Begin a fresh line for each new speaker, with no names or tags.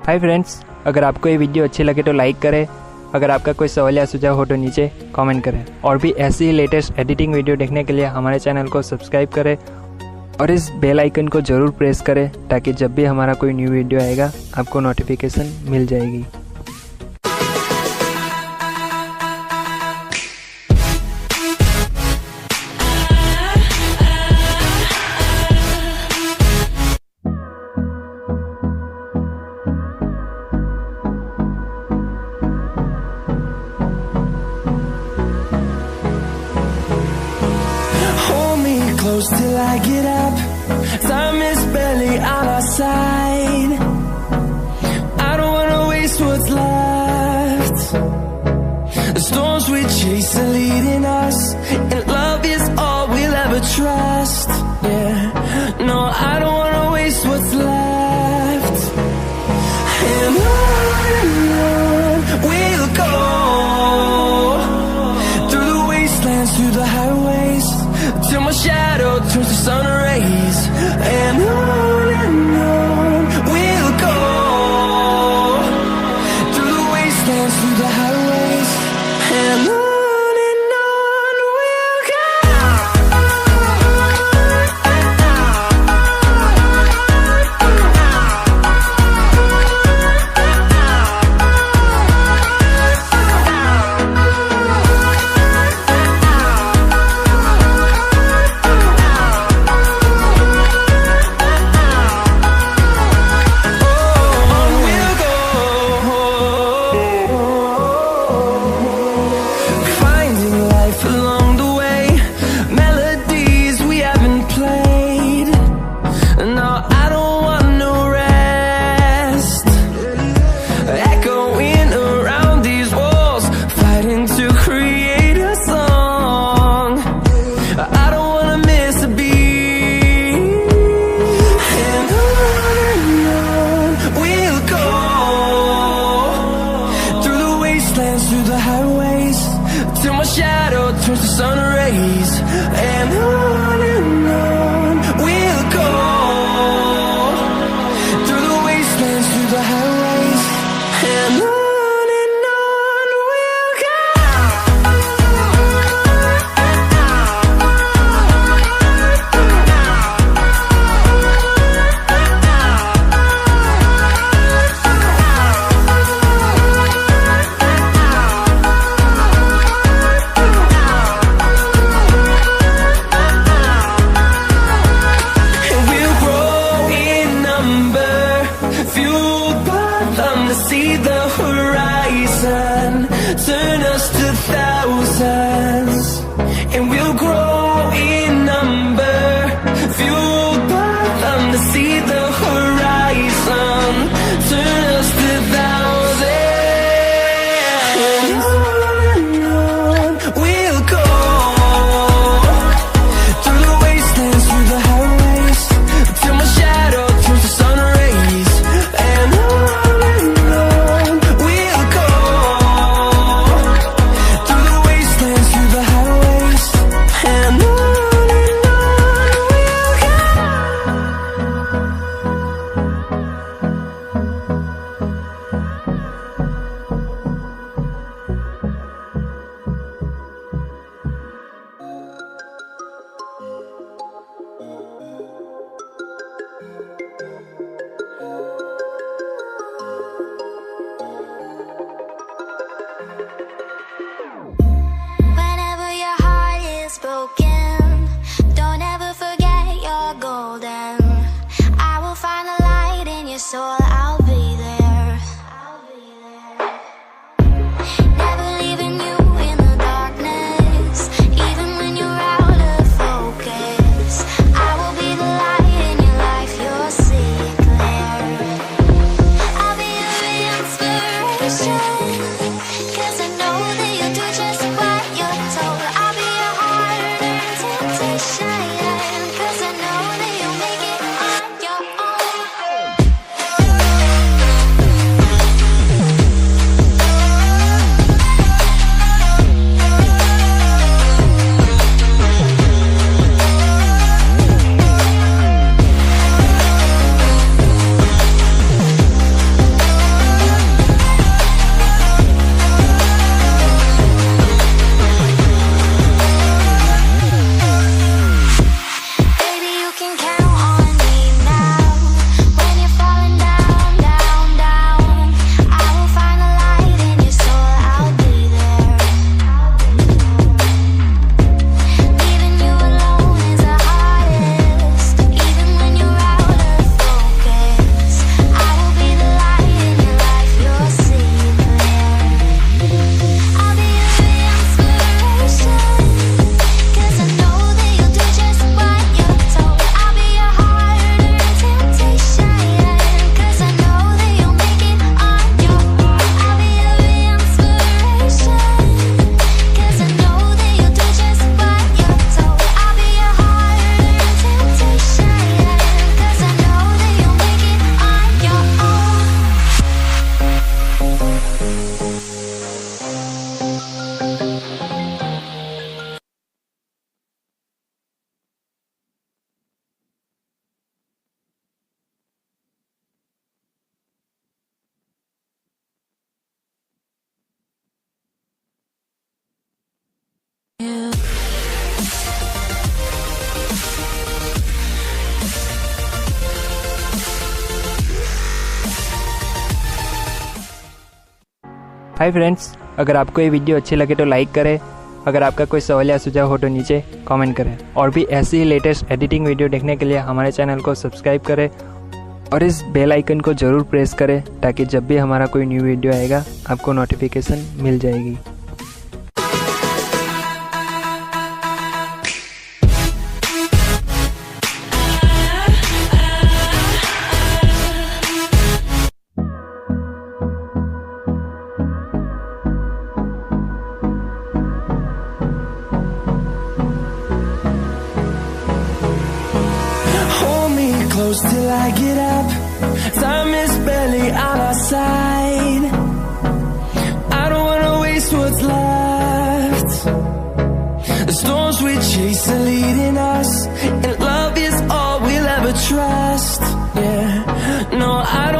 Hi friends, अगर आपको ये वीडियो अच्छी लगे तो लाइक करें। अगर आपका कोई सवाल या सुझाव हो तो नीचे कमेंट करें। और भी ऐसी ही लेटेस्ट एडिटिंग वीडियो देखने के लिए हमारे चैनल को सब्सक्राइब करें और इस बेल आइकन को ज़रूर प्रेस करें ताकि जब भी हमारा कोई न्यू वीडियो आएगा आपको नोटिफिकेशन मिल जाएगी।
Close till I get up. Time is barely on our side. I don't wanna waste what's left. The storms we chase are leading us, and love is all we'll ever trust. Yeah, no, I don't wanna waste what's left. And on we'll go, through the wastelands, through the highways, till my shadow turns to sun rays. And on we'll go, through the wastelands, through the highways. And on we'll go. Through the highways, till my shadow turns to sun rays. And on we'll go, through the wastelands, through the highways. And on we'll go. See the horizon, turn us to thousands, and we'll grow in number, fueled by them. To see the horizon, turn us to thousands, and on we'll go, through the wastelands, through the highways, till my shadow turns to sun rays. And
soul, I'll be there. Never leaving you in the darkness, even when you're out of focus. I will be the light in your life, you'll see it clear. I'll be your inspiration, 'cause I know that you'll do just what you're told. I'll be your harder temptation, 'cause I know that you'll make it on your own.
Hi friends, अगर आपको ये video अच्छी लगे तो like करें। अगर आपका कोई सवाल या सुझाव हो तो नीचे कमेंट करें। और भी ऐसी ही लेटेस्ट एडिटिंग वीडियो देखने के लिए हमारे चैनल को सब्सक्राइब करें और इस बेल आइकन को ज़रूर प्रेस करें ताकि जब भी हमारा कोई न्यू वीडियो आएगा आपको नोटिफिकेशन मिल जाएगी।
Close till I get up. Time is barely on our side. I don't wanna waste what's left. The storms we chase are leading us, and love is all we'll ever trust. Yeah, no, I don't